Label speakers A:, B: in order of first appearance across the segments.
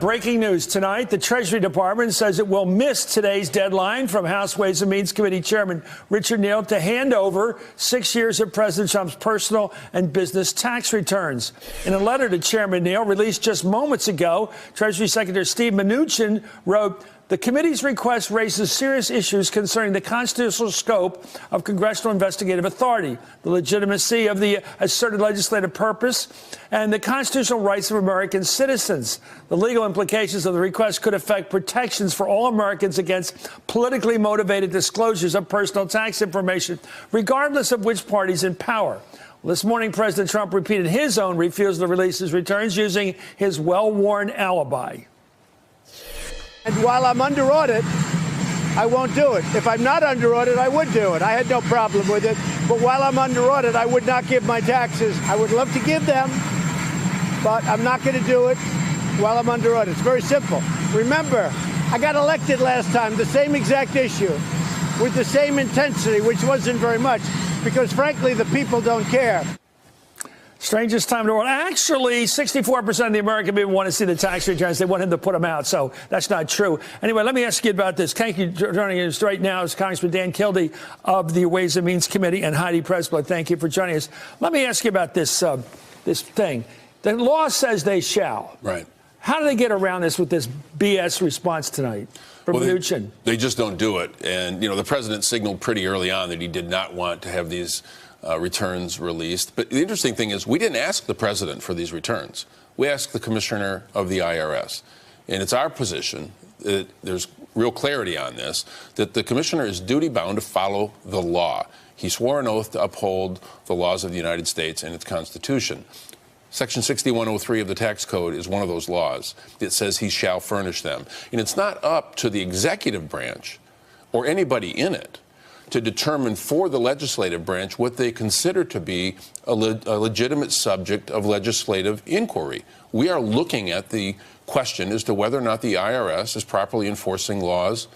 A: Breaking news tonight. The Treasury Department says it will miss today's deadline from House Ways and Means Committee Chairman Richard Neal to hand over 6 years of President Trump's personal and business tax returns. In a letter to Chairman Neal released just moments ago, Treasury Secretary Steve Mnuchin wrote, "The committee's request raises serious issues concerning the constitutional scope of congressional investigative authority, the legitimacy of the asserted legislative purpose, and the constitutional rights of American citizens. The legal implications of the request could affect protections for all Americans against politically motivated disclosures of personal tax information, regardless of which party's in power." This morning, President Trump repeated his own refusal to release his returns using his well-worn alibi.
B: And while I'm under audit, I won't do it. If I'm not under audit, I would do it. I had no problem with it. But while I'm under audit, I would not give my taxes. I would love to give them, but I'm not going to do it while I'm under audit. It's very simple. Remember, I got elected last time, the same exact issue, with the same intensity, which wasn't very much, because frankly, the people don't care.
A: Strangest time in the world. Actually, 64% of the American people want to see the tax returns. They want him to put them out. So that's not true. Anyway, let me ask you about this. Thank you for joining us right now is Congressman Dan Kildee of the Ways and Means Committee and Heidi Presblood. Thank you for joining us. Let me ask you about this this thing. The law says they shall.
C: Right.
A: How do they get around this with this BS response tonight from Mnuchin?
C: They just don't do it. And, you know, the president signaled pretty early on that he did not want to have these returns released. But the interesting thing is we didn't ask the president for these returns. We asked the commissioner of the IRS. And it's our position that there's real clarity on this, that the commissioner is duty-bound to follow the law. He swore an oath to uphold the laws of the United States and its Constitution. Section 6103 of the tax code is one of those laws. It says he shall furnish them. And it's not up to the executive branch or anybody in it to determine for the legislative branch what they consider to be a legitimate subject of legislative inquiry. We are looking at the question as to whether or not the IRS is properly enforcing laws,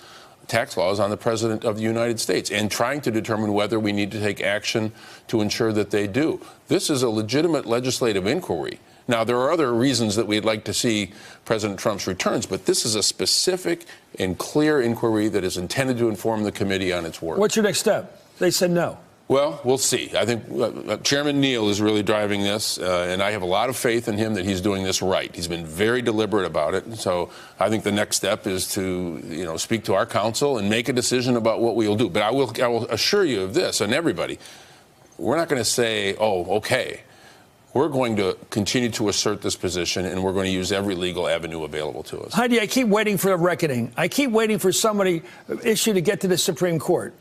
C: tax laws on the President of the United States and trying to determine whether we need to take action to ensure that they do. This is a legitimate legislative inquiry. Now, there are other reasons that we'd like to see President Trump's returns, but this is a specific and clear inquiry that is intended to inform the committee on its work.
A: What's your next step? They said no.
C: Well, we'll see. I think Chairman Neal is really driving this, and I have a lot of faith in him that he's doing this right. He's been very deliberate about it. So I think the next step is to, you know, speak to our counsel and make a decision about what we'll do. But I will assure you of this, and everybody, we're not going to say, oh, okay. We're going to continue to assert this position, and we're going to use every legal avenue available to us.
A: Heidi, I keep waiting for a reckoning. I keep waiting for somebody issue to get to the Supreme Court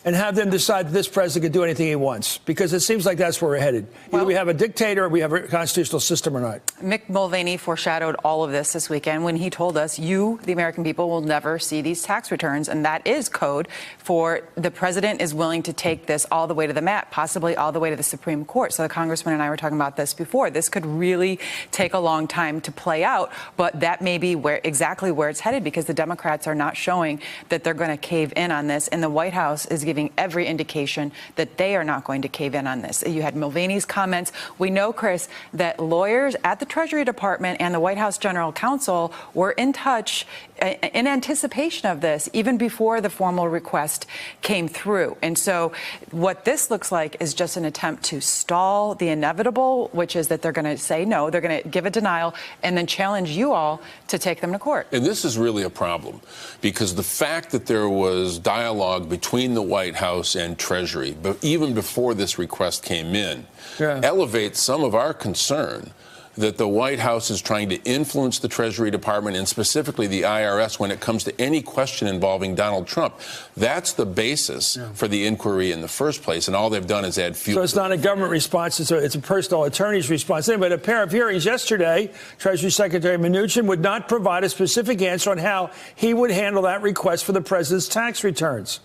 A: and have them decide that this president can do anything he wants, because it seems like that's where we're headed. Either we have a dictator or we have a constitutional system or not.
D: Mick Mulvaney foreshadowed all of this weekend when he told us, you, the American people, will never see these tax returns. And that is code for the president is willing to take this all the way to the mat, possibly all the way to the Supreme Court. So the congressman and I were talking about this before. This could really take a long time to play out. But that may be exactly where it's headed, because the Democrats are not showing that they're going to cave in on this. And the White House is giving every indication that they are not going to cave in on this. You had Mulvaney's comments. We know, Chris, that lawyers at the Treasury Department and the White House General Counsel were in touch in anticipation of this, even before the formal request came through. And so what this looks like is just an attempt to stall the inevitable, which is that they're going to say no, they're going to give a denial, and then challenge you all to take them to court.
C: And this is really a problem, because the fact that there was dialogue between the White House and Treasury, but even before this request came in, elevates some of our concern that the White House is trying to influence the Treasury Department and specifically the IRS when it comes to any question involving Donald Trump. That's the basis for the inquiry in the first place, and all they've done is add fuel.
A: So it's not a government response, it's a personal attorney's response. Anyway, at a pair of hearings yesterday, Treasury Secretary Mnuchin would not provide a specific answer on how he would handle that request for the president's tax returns.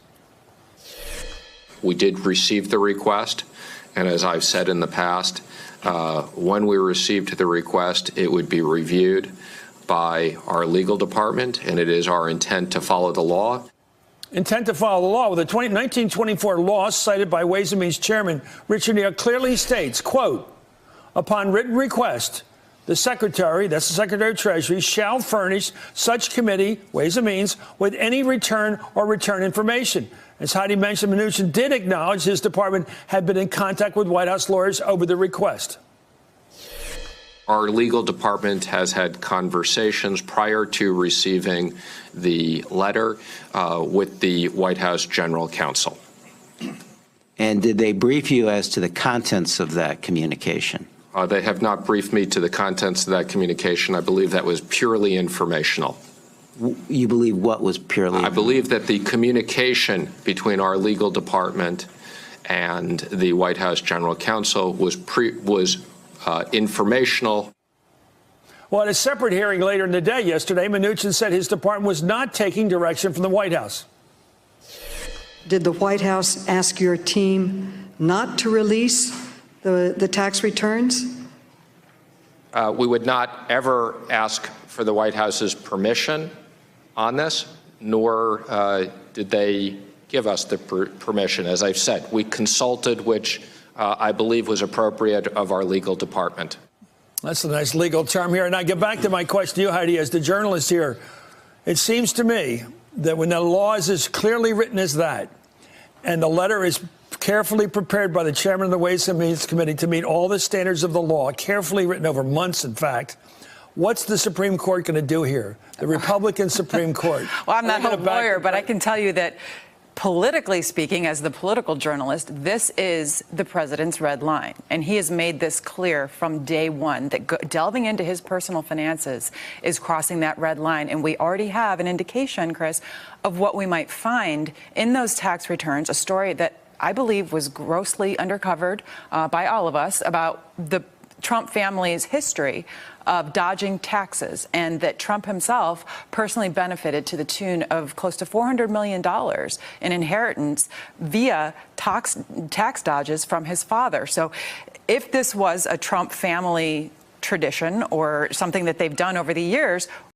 E: We did receive the request, and as I've said in the past, when we received the request, it would be reviewed by our legal department, and it is our intent to follow the law.
A: Intent to follow the law. Well, the 1924 law cited by Ways and Means Chairman Richard Neal clearly states, quote, upon written request, The Secretary, that's the Secretary of Treasury, shall furnish such committee, Ways and Means, with any return or return information. As Heidi mentioned, Mnuchin did acknowledge his department had been in contact with White House lawyers over the request.
E: Our legal department has had conversations prior to receiving the letter with the White House General Counsel.
F: And did they brief you as to the contents of that communication?
E: They have not briefed me to the contents of that communication. I believe that was purely informational.
F: You believe what was purely?
E: I believe that the communication between our legal department and the White House General Counsel was informational.
A: Well, at a separate hearing later in the day yesterday, Mnuchin said his department was not taking direction from the White House.
G: Did the White House ask your team not to release the tax returns?
E: We would not ever ask for the White House's permission on this, nor did they give us the permission. As I've said, we consulted, which I believe was appropriate of our legal department.
A: That's a nice legal term here. And I get back to my question to you, Heidi, as the journalist here. It seems to me that when the law is as clearly written as that, and the letter is carefully prepared by the chairman of the Ways and Means Committee to meet all the standards of the law, carefully written over months, in fact, what's the Supreme Court going to do here? The Republican Supreme Court.
D: Well, I'm not a lawyer, but I can tell you that politically speaking, as the political journalist, this is the president's red line. And he has made this clear from day one that delving into his personal finances is crossing that red line. And we already have an indication, Chris, of what we might find in those tax returns, a story that I believe was grossly undercovered by all of us about the Trump family's history of dodging taxes, and that Trump himself personally benefited to the tune of close to $400 million in inheritance via tax dodges from his father. So if this was a Trump family tradition or something that they've done over the years,